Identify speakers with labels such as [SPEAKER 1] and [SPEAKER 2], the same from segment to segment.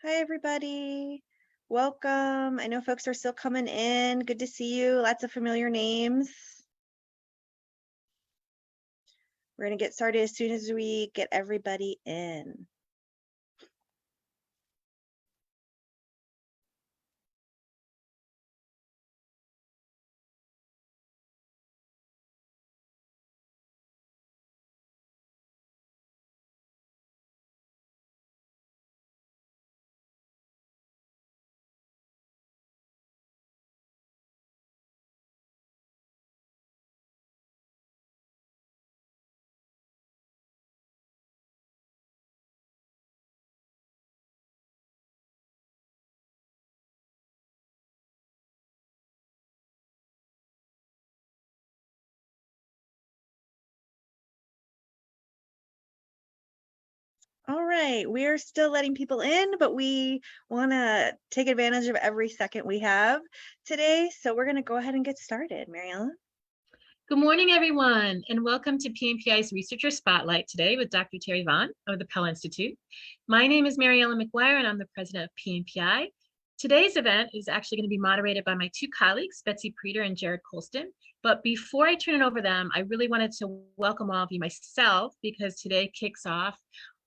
[SPEAKER 1] Hi, everybody. Welcome. I know folks are still coming in. Good to see you. Lots of familiar names. We're going to get started as soon as we get everybody in. All right, we are still letting people in, but we want to take advantage of every second we have today. So we're going to go ahead and get started. Mary Ellen?
[SPEAKER 2] Good morning, everyone, and welcome to PNPI's Researcher Spotlight today with Dr. Terry Vaughan of the Pell Institute. My name is Mary Ellen McGuire, and I'm the president of PNPI. Today's event is actually going to be moderated by my two colleagues, Betsy Preter and Jared Colston. But before I turn it over to them, I really wanted to welcome all of you myself, because today kicks off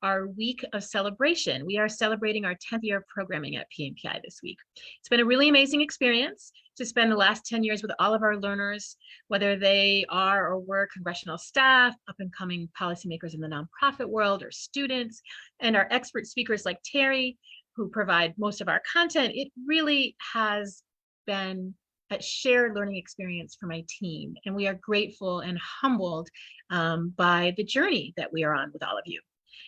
[SPEAKER 2] our week of celebration. We are celebrating our 10th year of programming at PNPI this week. It's been a really amazing experience to spend the last 10 years with all of our learners, whether they are or were congressional staff, up and coming policymakers in the nonprofit world, or students, and our expert speakers like Terry, who provide most of our content. It really has been a shared learning experience for my team, and we are grateful and humbled by the journey that we are on with all of you.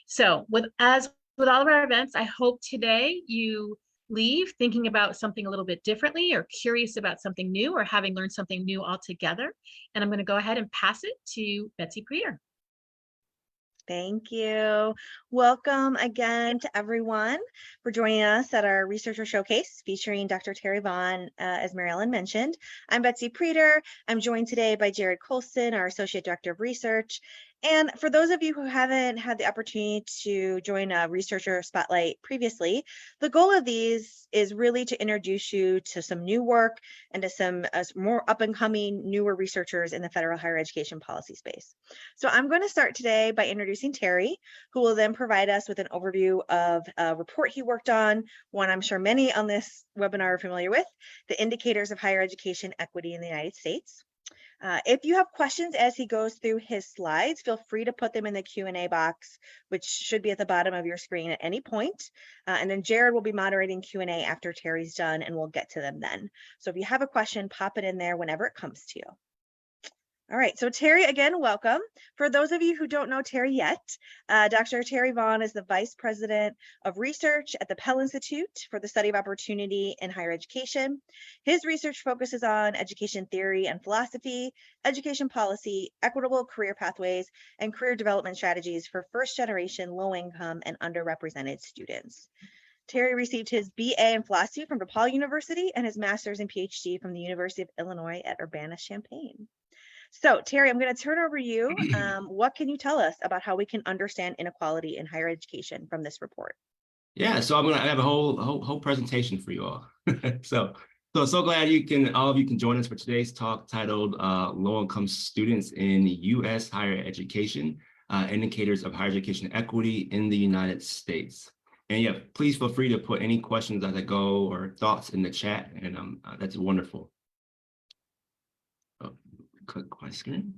[SPEAKER 2] So as with all of our events, I hope today you leave thinking about something a little bit differently, or curious about something new, or having learned something new altogether. And I'm going to go ahead and pass it to Betsy Preter.
[SPEAKER 1] Thank you. Welcome again to everyone for joining us at our Researcher Showcase featuring Dr. Terry Vaughan, as Mary Ellen mentioned. I'm Betsy Preter. I'm joined today by Jared Colston, our Associate Director of Research. And for those of you who haven't had the opportunity to join a Researcher Spotlight previously, the goal of these is really to introduce you to some new work and to some more up-and-coming, newer researchers in the federal higher education policy space. So I'm going to start today by introducing Terry, who will then provide us with an overview of a report he worked on, one I'm sure many on this webinar are familiar with, the Indicators of Higher Education Equity in the United States. If you have questions as he goes through his slides, feel free to put them in the Q&A box, which should be at the bottom of your screen at any point. And then Jared will be moderating Q&A after Terry's done, and we'll get to them then. So if you have a question, pop it in there whenever it comes to you. All right, so Terry, again, welcome. For those of you who don't know Terry yet, Dr. Terry Vaughan is the Vice President of Research at the Pell Institute for the Study of Opportunity in Higher Education. His research focuses on education theory and philosophy, education policy, equitable career pathways, and career development strategies for first-generation low-income and underrepresented students. Terry received his BA in philosophy from DePaul University and his master's and PhD from the University of Illinois at Urbana-Champaign. So Terry, I'm going to turn over to you. What can you tell us about how we can understand inequality in higher education from this report?
[SPEAKER 3] Yeah, so I have a whole presentation for you all. So glad all of you can join us for today's talk titled Low-Income Students in U.S. Higher Education, Indicators of Higher Education Equity in the United States. And yeah, please feel free to put any questions as I go or thoughts in the chat, and that's wonderful. Click my screen.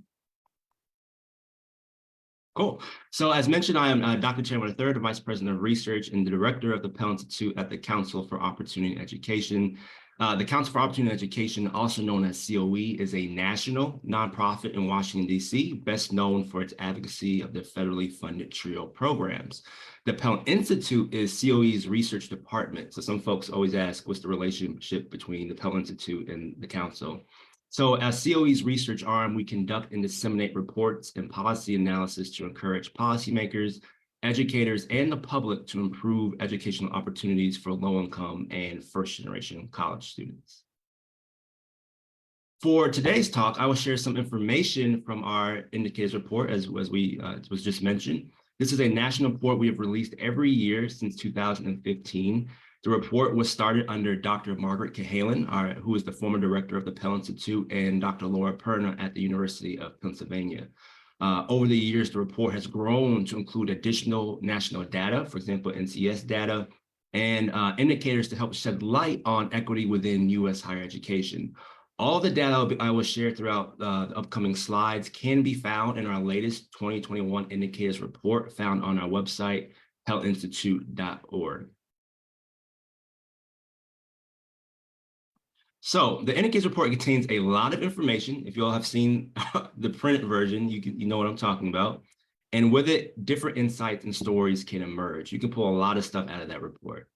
[SPEAKER 3] Cool. So as mentioned, I am Dr. Chandler III, the Vice President of Research and the Director of the Pell Institute at the Council for Opportunity in Education. The Council for Opportunity in Education, also known as COE, is a national nonprofit in Washington, D.C., best known for its advocacy of the federally funded TRIO programs. The Pell Institute is COE's research department. So some folks always ask, what's the relationship between the Pell Institute and the Council? So as COE's research arm, we conduct and disseminate reports and policy analysis to encourage policymakers, educators, and the public to improve educational opportunities for low-income and first-generation college students. For today's talk, I will share some information from our indicators report, as was just mentioned. This is a national report we have released every year since 2015. The report was started under Dr. Margaret Cahalan, who is the former director of the Pell Institute, and Dr. Laura Perna at the University of Pennsylvania. Over the years, the report has grown to include additional national data, for example, NCS data, and indicators to help shed light on equity within U.S. higher education. All the data I will share throughout the upcoming slides can be found in our latest 2021 indicators report found on our website, pellinstitute.org. So the indicators report contains a lot of information. If you all have seen the printed version, you know what I'm talking about. And with it, different insights and stories can emerge. You can pull a lot of stuff out of that report.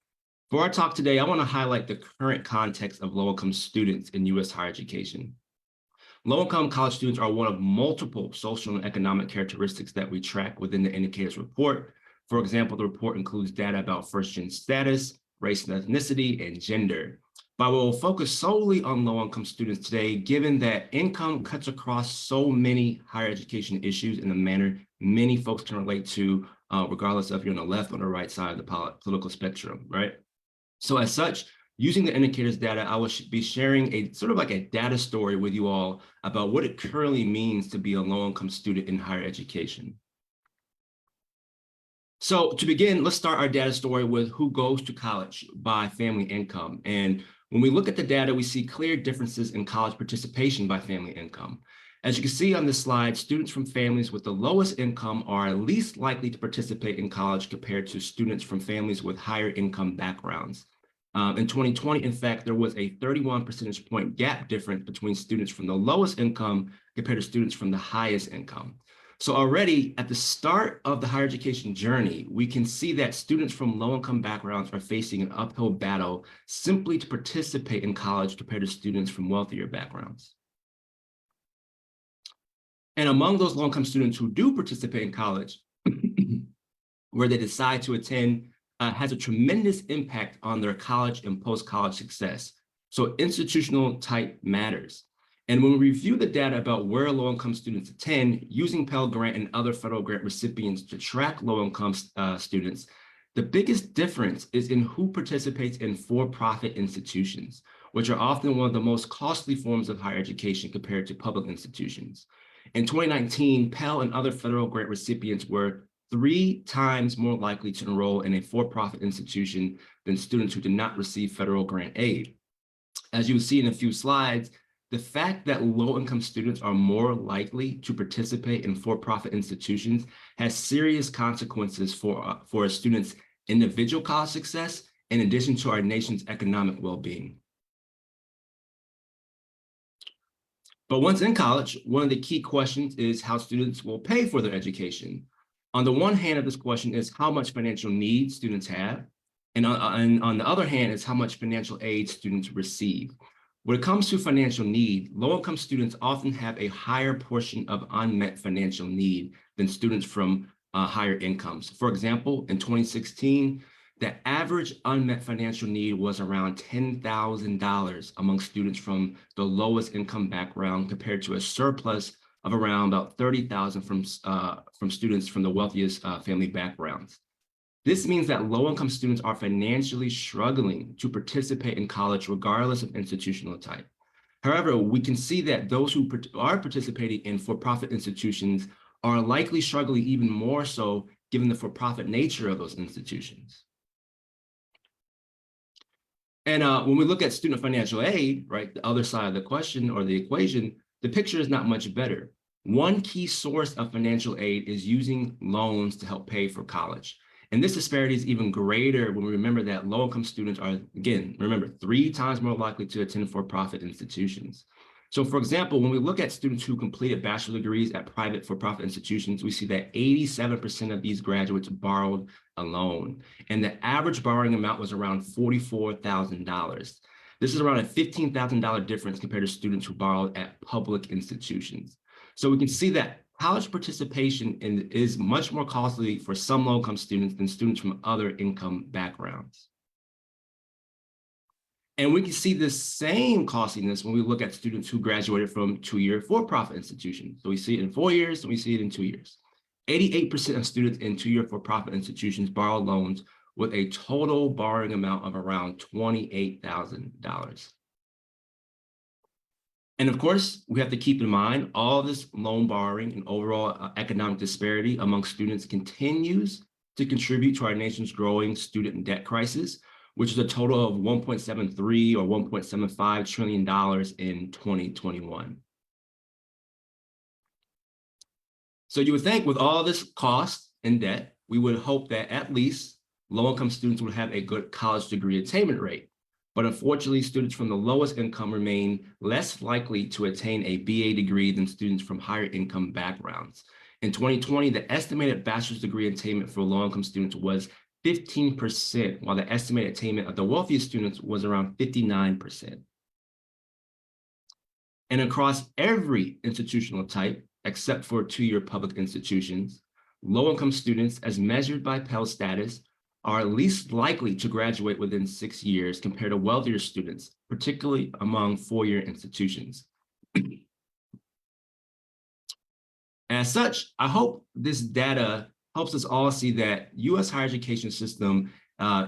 [SPEAKER 3] For our talk today, I want to highlight the current context of low-income students in U.S. higher education. Low-income college students are one of multiple social and economic characteristics that we track within the indicators report. For example, the report includes data about first-gen status, race and ethnicity, and gender. But we'll focus solely on low-income students today, given that income cuts across so many higher education issues in a manner many folks can relate to, regardless of if you're on the left or the right side of the political spectrum, right? So as such, using the indicators data, I will be sharing a sort of like a data story with you all about what it currently means to be a low-income student in higher education. So to begin, let's start our data story with who goes to college by family income. And when we look at the data, we see clear differences in college participation by family income. As you can see on this slide, students from families with the lowest income are least likely to participate in college compared to students from families with higher income backgrounds. In 2020, in fact, there was a 31 percentage point gap difference between students from the lowest income compared to students from the highest income. So already at the start of the higher education journey, we can see that students from low-income backgrounds are facing an uphill battle simply to participate in college compared to students from wealthier backgrounds. And among those low-income students who do participate in college, where they decide to attend, has a tremendous impact on their college and post-college success. So institutional type matters. And when we review the data about where low-income students attend, using Pell Grant and other federal grant recipients to track low-income students, the biggest difference is in who participates in for-profit institutions, which are often one of the most costly forms of higher education compared to public institutions. In 2019, Pell and other federal grant recipients were 3 times more likely to enroll in a for-profit institution than students who did not receive federal grant aid. As you will see in a few slides, the fact that low-income students are more likely to participate in for-profit institutions has serious consequences for a student's individual college success, in addition to our nation's economic well-being. But once in college, one of the key questions is how students will pay for their education. On the one hand of this question is how much financial need students have, and on the other hand is how much financial aid students receive. When it comes to financial need, low-income students often have a higher portion of unmet financial need than students from higher incomes. For example, in 2016, the average unmet financial need was around $10,000 among students from the lowest income background, compared to a surplus of around about $30,000 from students from the wealthiest family backgrounds. This means that low-income students are financially struggling to participate in college regardless of institutional type. However, we can see that those who are participating in for-profit institutions are likely struggling even more so given the for-profit nature of those institutions. And when we look at student financial aid, right, the other side of the question or the equation, the picture is not much better. One key source of financial aid is using loans to help pay for college. And this disparity is even greater when we remember that low-income students are, again, remember, 3 times more likely to attend for-profit institutions. So for example, when we look at students who completed bachelor degrees at private for-profit institutions, we see that 87% of these graduates borrowed a loan, and the average borrowing amount was around $44,000. This is around a $15,000 difference compared to students who borrowed at public institutions. So we can see that college participation is much more costly for some low-income students than students from other income backgrounds. And we can see the same costliness when we look at students who graduated from 2-year for-profit institutions. So we see it in 4 years and we see it in 2 years. 88% of students in two-year for-profit institutions borrow loans with a total borrowing amount of around $28,000. And of course, we have to keep in mind all this loan borrowing and overall economic disparity among students continues to contribute to our nation's growing student debt crisis, which is a total of $1.73 or $1.75 trillion in 2021. So you would think with all this cost and debt, we would hope that at least low-income students would have a good college degree attainment rate. But unfortunately, students from the lowest income remain less likely to attain a BA degree than students from higher income backgrounds. In 2020, the estimated bachelor's degree attainment for low-income students was 15%, while the estimated attainment of the wealthiest students was around 59%. And across every institutional type, except for two-year public institutions, low-income students, as measured by Pell status, are least likely to graduate within 6 years compared to wealthier students, particularly among four-year institutions. As such, I hope this data helps us all see that U.S. higher education system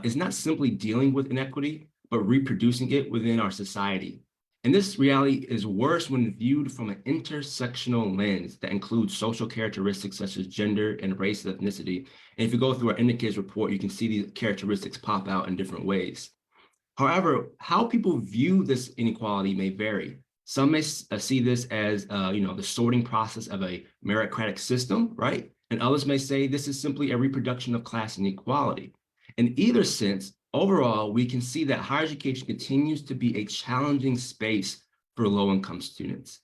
[SPEAKER 3] is not simply dealing with inequity, but reproducing it within our society. And this reality is worse when viewed from an intersectional lens that includes social characteristics such as gender and race and ethnicity. And if you go through our indicators report, you can see these characteristics pop out in different ways. However, how people view this inequality may vary. Some may see this as the sorting process of a meritocratic system, right? And others may say this is simply a reproduction of class inequality. In either sense, overall, we can see that higher education continues to be a challenging space for low-income students.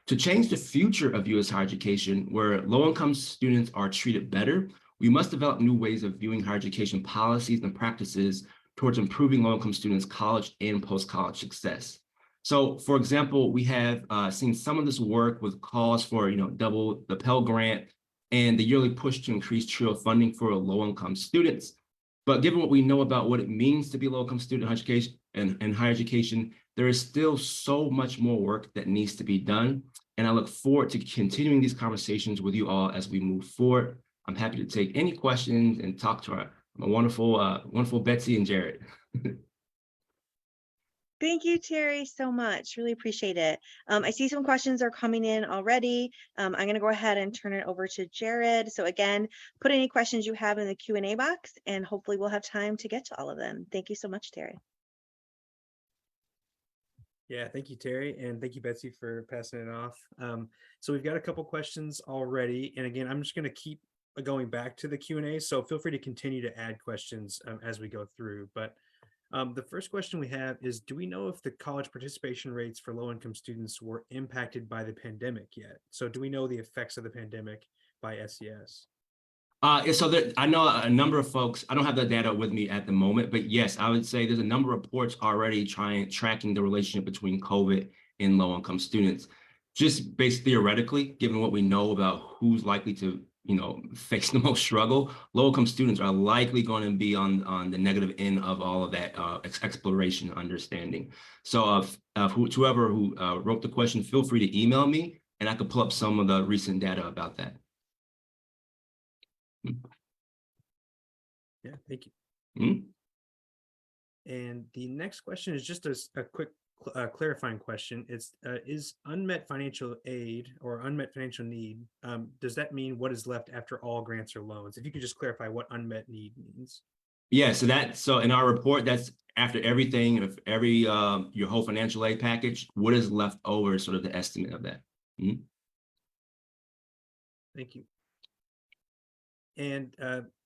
[SPEAKER 3] To change the future of U.S. higher education, where low-income students are treated better, we must develop new ways of viewing higher education policies and practices towards improving low-income students' college and post-college success. So, for example, we have seen some of this work with calls for, double the Pell Grant and the yearly push to increase TRIO funding for low-income students. But given what we know about what it means to be a low-income student in education and higher education, there is still so much more work that needs to be done. And I look forward to continuing these conversations with you all as we move forward. I'm happy to take any questions and talk to our wonderful Betsy and Jared.
[SPEAKER 1] Thank you, Terry, so much. Really appreciate it. I see some questions are coming in already. I'm going to go ahead and turn it over to Jared. So again, put any questions you have in the Q&A box, and hopefully we'll have time to get to all of them. Thank you so much, Terry.
[SPEAKER 4] Yeah, thank you, Terry, and thank you, Betsy, for passing it off. So we've got a couple questions already, and again, I'm just going to keep going back to the Q&A, so feel free to continue to add questions as we go through. But the first question we have is, do we know if the college participation rates for low-income students were impacted by the pandemic yet? So do we know the effects of the pandemic by SES?
[SPEAKER 3] So I know a number of folks, I don't have the data with me at the moment, but yes, I would say there's a number of reports already tracking the relationship between COVID and low-income students. Just based theoretically, given what we know about who's likely to face the most struggle, low-income students are likely going to be on the negative end of all of that exploration understanding. So whoever who wrote the question, feel free to email me and I could pull up some of the recent data about that.
[SPEAKER 4] Yeah, thank you.
[SPEAKER 3] Mm-hmm.
[SPEAKER 4] And the next question is just a quick clarifying question. It's is unmet financial aid or unmet financial need, does that mean what is left after all grants or loans? If you could just clarify what unmet need means.
[SPEAKER 3] Yeah, so in our report, that's after everything, if every your whole financial aid package, what is left over is sort of the estimate of that. Mm-hmm.
[SPEAKER 4] Thank you. And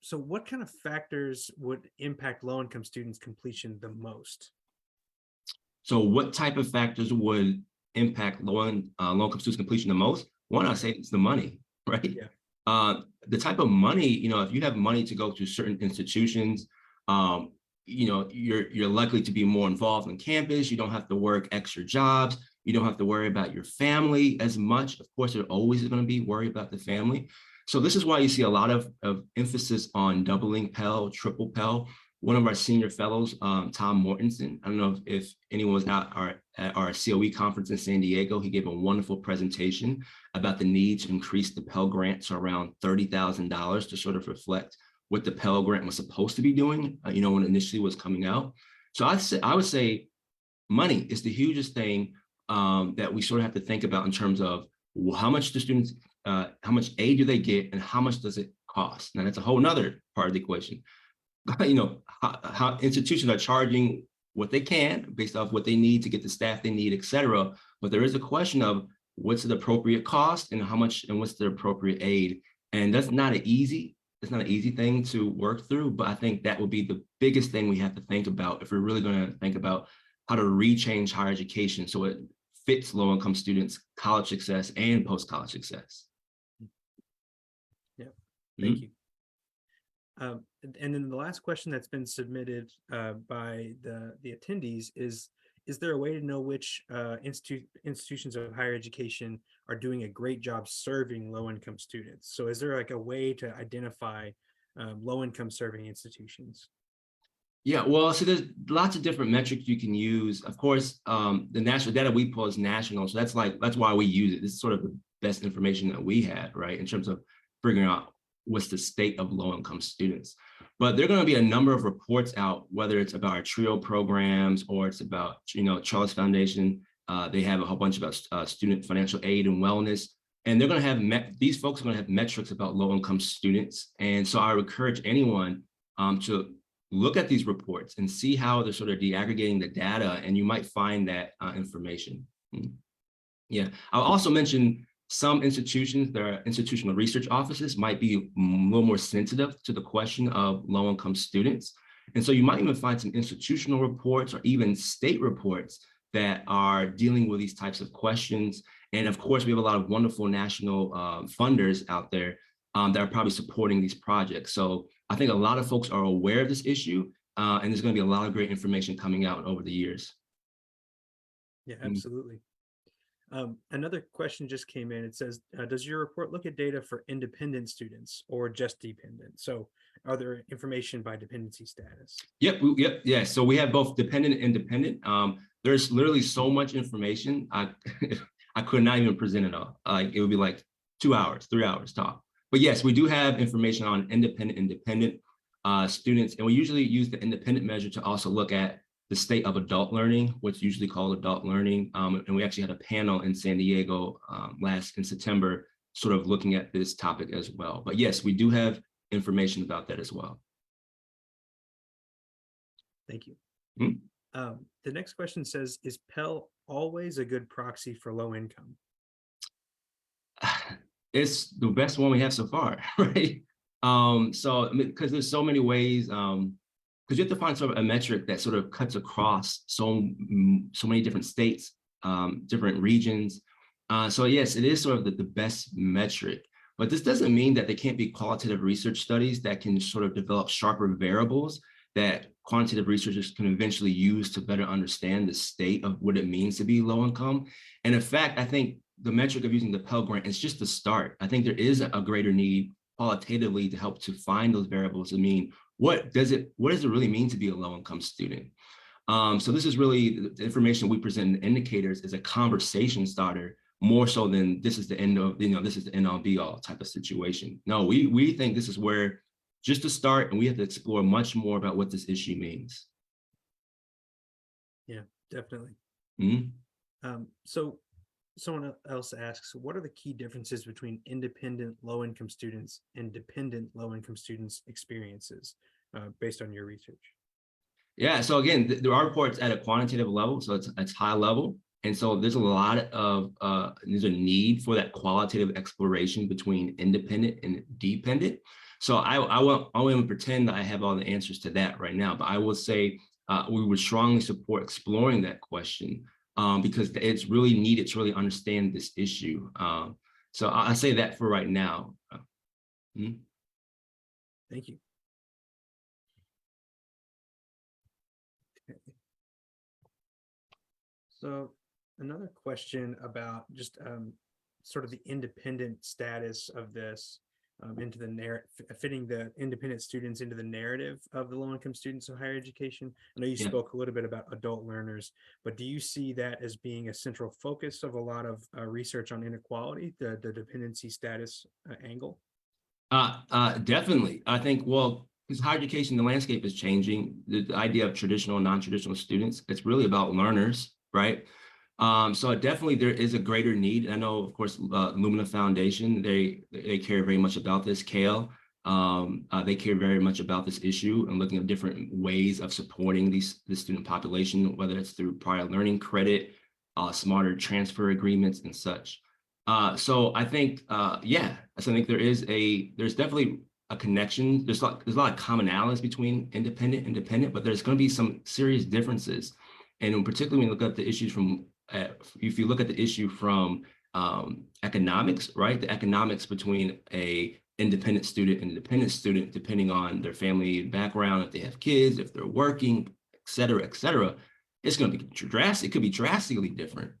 [SPEAKER 4] so what kind of factors would impact low-income students' completion the most?
[SPEAKER 3] So what type of factors would impact low-income students' completion the most? One, I say it's the money, right?
[SPEAKER 4] Yeah.
[SPEAKER 3] The type of money, if you have money to go to certain institutions, you're likely to be more involved on campus. You don't have to work extra jobs. You don't have to worry about your family as much. Of course, there always is going to be worry about the family. So this is why you see a lot of emphasis on doubling Pell, triple Pell, one of our senior fellows, Tom Mortensen. I don't know if anyone was at our COE conference in San Diego. He gave a wonderful presentation about the need to increase the Pell Grant to around $30,000 to sort of reflect what the Pell Grant was supposed to be doing, when it initially was coming out. So I would say money is the hugest thing that we sort of have to think about in terms of how much the students, how much aid do they get and how much does it cost? Now that's a whole nother part of the equation. How institutions are charging what they can based off what they need to get the staff they need, et cetera. But there is a question of what's the appropriate cost and how much and what's the appropriate aid. And that's not it's not an easy thing to work through, but I think that would be the biggest thing we have to think about if we're really going to think about how to rechange higher education so it fits low-income students' college success and post-college success.
[SPEAKER 4] Yeah, thank you. And then the last question that's been submitted by the attendees is there a way to know which institutions of higher education are doing a great job serving low-income students? So is there like a way to identify low-income serving institutions?
[SPEAKER 3] Yeah, well, so there's lots of different metrics you can use. Of course, the national data we pull is national, so that's why we use it. This is sort of the best information that we had, right, in terms of figuring out what's the state of low-income students. But there are going to be a number of reports out, whether it's about our TRIO programs or it's about, Charles Foundation. They have a whole bunch about student financial aid and wellness. And they're going to have, these folks are going to have metrics about low-income students. And so I would encourage anyone to look at these reports and see how they're sort of de-aggregating the data, and you might find that information. Yeah, I'll also mention some institutions, their institutional research offices might be a little more sensitive to the question of low-income students. And so you might even find some institutional reports or even state reports that are dealing with these types of questions. And of course, we have a lot of wonderful national funders out there that are probably supporting these projects. So I think a lot of folks are aware of this issue, and there's going to be a lot of great information coming out over the years.
[SPEAKER 4] Yeah, absolutely. Another question just came in. It says, does your report look at data for independent students or just dependent? So are there information by dependency status?
[SPEAKER 3] Yep. Yeah. So we have both dependent and independent. There's literally so much information. I could not even present it all. It would be like 2 hours, 3 hours talk. But yes, we do have information on independent students. And we usually use the independent measure to also look at the state of adult learning, what's usually called adult learning. And we actually had a panel in San Diego in September, sort of looking at this topic as well. But yes, we do have information about that as well.
[SPEAKER 4] Thank you. The next question says, is Pell always a good proxy for low income?
[SPEAKER 3] It's the best one we have so far, right? So because there's so many ways, because you have to find sort of a metric that sort of cuts across so many different states, different regions. So yes, it is sort of the best metric, but this doesn't mean that there can't be qualitative research studies that can sort of develop sharper variables that quantitative researchers can eventually use to better understand the state of what it means to be low income. And in fact, I think the metric of using the Pell Grant is just the start. I think there is a greater need qualitatively to help to find those variables. I mean, what does it really mean to be a low-income student? So this is really the information we present in the indicators is a conversation starter, more so than this is the end of, this is the end all be all type of situation. No, we think this is where just to start, and we have to explore much more about what this issue means.
[SPEAKER 4] Yeah, definitely.
[SPEAKER 3] Mm-hmm.
[SPEAKER 4] So someone else asks, what are the key differences between independent low-income students and dependent low-income students' experiences based on your research?
[SPEAKER 3] Yeah, so again, there are reports at a quantitative level, so it's high level. And so there's a lot of, there's a need for that qualitative exploration between independent and dependent. So I won't even pretend that I have all the answers to that right now, but I will say we would strongly support exploring that question because it's really needed to really understand this issue. So I say that for right now.
[SPEAKER 4] Thank you. Okay. So another question about just sort of the independent status of this. into the fitting the independent students into the narrative of the low-income students of higher education. I know you
[SPEAKER 3] Yeah.
[SPEAKER 4] spoke a little bit about adult learners, but do you see that as being a central focus of a lot of research on inequality, the dependency status angle?
[SPEAKER 3] Definitely. I think, well, because higher education, the landscape is changing. The idea of traditional and non-traditional students, it's really about learners, right? So definitely there is a greater need. I know, of course, Lumina Foundation, they care very much about this. Kale, they care very much about this issue and looking at different ways of supporting the student population, whether it's through prior learning credit, smarter transfer agreements and such. So I think, yeah, so I think there's definitely a connection. There's a lot of commonalities between independent, but there's going to be some serious differences. And particularly when you look at the issues from, if you look at the issue from economics, right? The economics between a independent student and dependent student, depending on their family background, if they have kids, if they're working, et cetera, it's going to be drastic. It could be drastically different.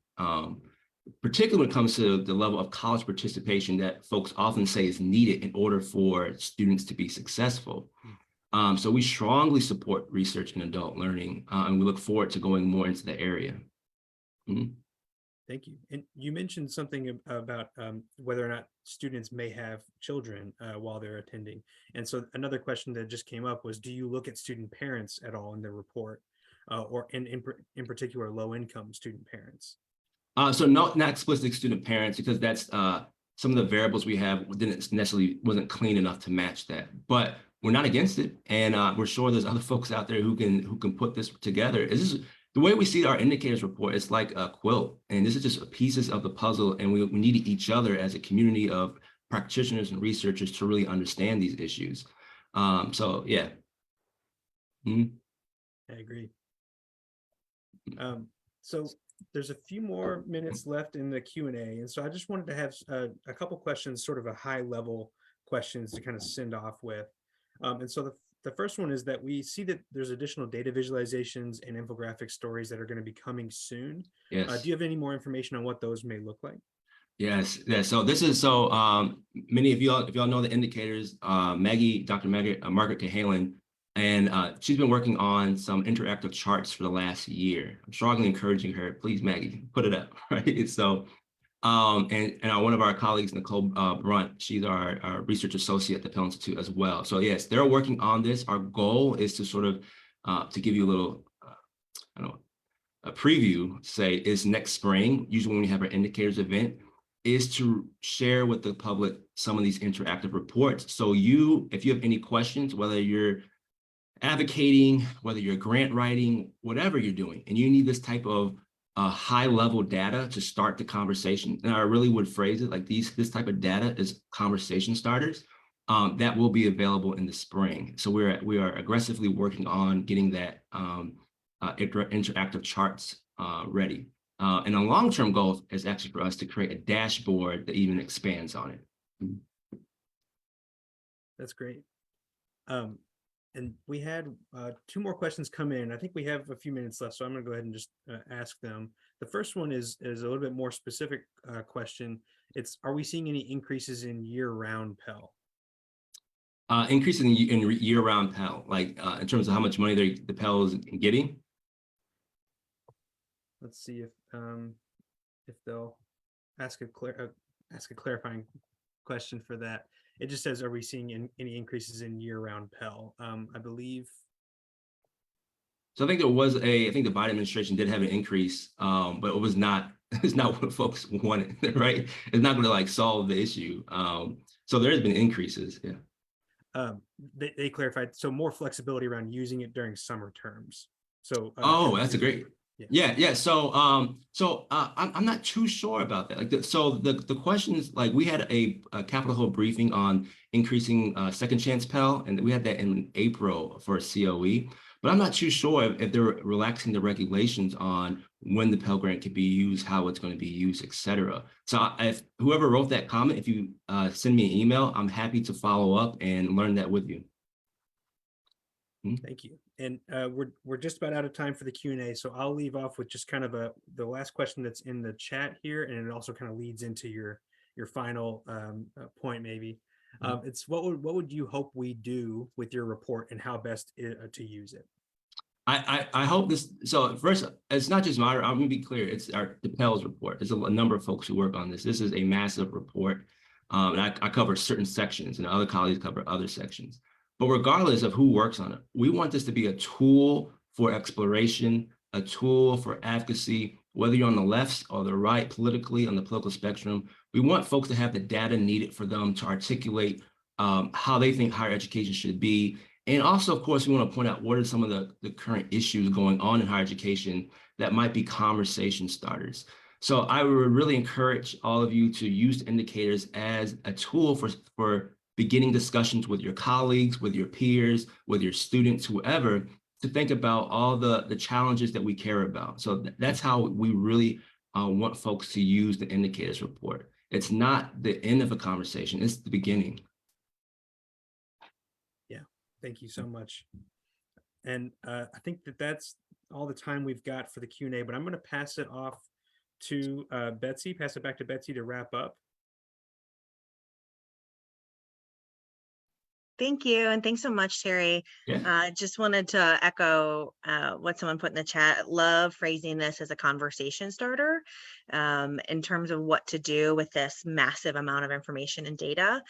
[SPEAKER 3] Particularly when it comes to the level of college participation that folks often say is needed in order for students to be successful. So we strongly support research in adult learning, and we look forward to going more into the area.
[SPEAKER 4] Thank you. And you mentioned something about whether or not students may have children while they're attending. And so another question that just came up was, do you look at student parents at all in the report, or in particular low-income student parents?
[SPEAKER 3] So not explicit student parents, because that's some of the variables we have wasn't clean enough to match that. But we're not against it, and we're sure there's other folks out there who can put this together. The way we see our indicators report, it's like a quilt, and this is just pieces of the puzzle, and we need each other as a community of practitioners and researchers to really understand these issues. So yeah.
[SPEAKER 4] I agree. So there's a few more minutes left in the Q&A, and so I just wanted to have a couple questions, sort of a high level questions to kind of send off with. And so the first one is that we see that there's additional data visualizations and infographic stories that are going to be coming soon.
[SPEAKER 3] Yes.
[SPEAKER 4] Do you have any more information on what those may look like?
[SPEAKER 3] Yes. So this is many of y'all, if y'all know the indicators, Dr. Margaret Cahalan, and she's been working on some interactive charts for the last year. I'm strongly encouraging her, please, Maggie, put it up, right? So, and one of our colleagues, Nicole Brunt, she's our research associate at the Pell Institute as well. So yes, they're working on this. Our goal is to sort of, to give you a little, I don't know, a preview, say, is next spring, usually when we have our indicators event, is to share with the public some of these interactive reports. So if you have any questions, whether you're advocating, whether you're grant writing, whatever you're doing, and you need this type of high level data to start the conversation, and I really would phrase it like this type of data is conversation starters, that will be available in the spring. So we are aggressively working on getting that interactive charts ready. And a long-term goal is actually for us to create a dashboard that even expands on it.
[SPEAKER 4] That's great. And we had two more questions come in. I think we have a few minutes left, so I'm going to go ahead and just ask them. The first one is a little bit more specific question. It's, are we seeing any increases in year-round Pell?
[SPEAKER 3] Increases in year-round Pell, like in terms of how much money the Pell is getting?
[SPEAKER 4] Let's see if they'll ask a clarifying question for that. It just says, are we seeing any increases in year-round Pell? I believe.
[SPEAKER 3] So I think I think the Biden administration did have an increase, but it's not what folks wanted, right? It's not going to like solve the issue. So there has been increases, yeah.
[SPEAKER 4] They clarified, so more flexibility around using it during summer terms. So
[SPEAKER 3] that's a great. Yeah. So I'm not too sure about that. Like the question is, like, we had a Capitol Hill briefing on increasing second chance Pell, and we had that in April for a COE. But I'm not too sure if they're relaxing the regulations on when the Pell Grant can be used, how it's going to be used, et cetera. So if whoever wrote that comment, if you send me an email, I'm happy to follow up and learn that with you.
[SPEAKER 4] Thank you. And we're just about out of time for the Q&A, so I'll leave off with just kind of the last question that's in the chat here, and it also kind of leads into your final point maybe. It's what would you hope we do with your report and how best to use it?
[SPEAKER 3] I hope this, so first, it's not just my, I'm gonna be clear, it's the Pell's report. There's a number of folks who work on this. This is a massive report. And I cover certain sections and other colleagues cover other sections. But regardless of who works on it, we want this to be a tool for exploration, a tool for advocacy, whether you're on the left or the right politically on the political spectrum. We want folks to have the data needed for them to articulate how they think higher education should be. And also, of course, we want to point out what are some of the current issues going on in higher education that might be conversation starters. So I would really encourage all of you to use indicators as a tool for beginning discussions with your colleagues, with your peers, with your students, whoever, to think about all the challenges that we care about. So that's how we really want folks to use the indicators report. It's not the end of a conversation, it's the beginning.
[SPEAKER 4] Thank you so much. And I think that's all the time we've got for the Q&A, but I'm going to pass it off to Betsy, pass it back to Betsy to wrap up.
[SPEAKER 1] Thank you. And thanks so much, Terry.
[SPEAKER 3] Yeah.
[SPEAKER 1] Just wanted to echo what someone put in the chat. Love phrasing this as a conversation starter in terms of what to do with this massive amount of information and data.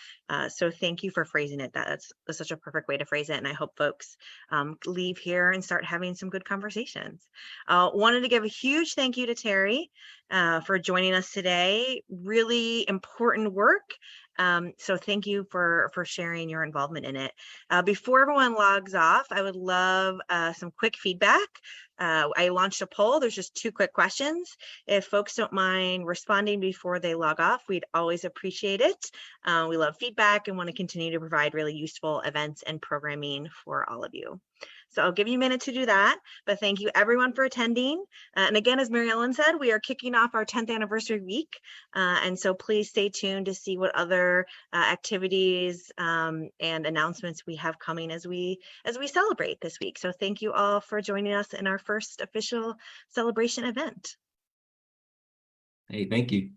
[SPEAKER 1] So thank you for phrasing it. That's such a perfect way to phrase it. And I hope folks leave here and start having some good conversations. Wanted to give a huge thank you to Terry for joining us today. Really important work. So thank you for sharing your involvement in it. Before everyone logs off, I would love some quick feedback. I launched a poll. There's just 2 quick questions. If folks don't mind responding before they log off, we'd always appreciate it. We love feedback and want to continue to provide really useful events and programming for all of you. So I'll give you a minute to do that, but thank you everyone for attending. And again, as Mary Ellen said, we are kicking off our 10th anniversary week. And so please stay tuned to see what other activities and announcements we have coming as we celebrate this week. So thank you all for joining us in our first official celebration event.
[SPEAKER 3] Hey, thank you.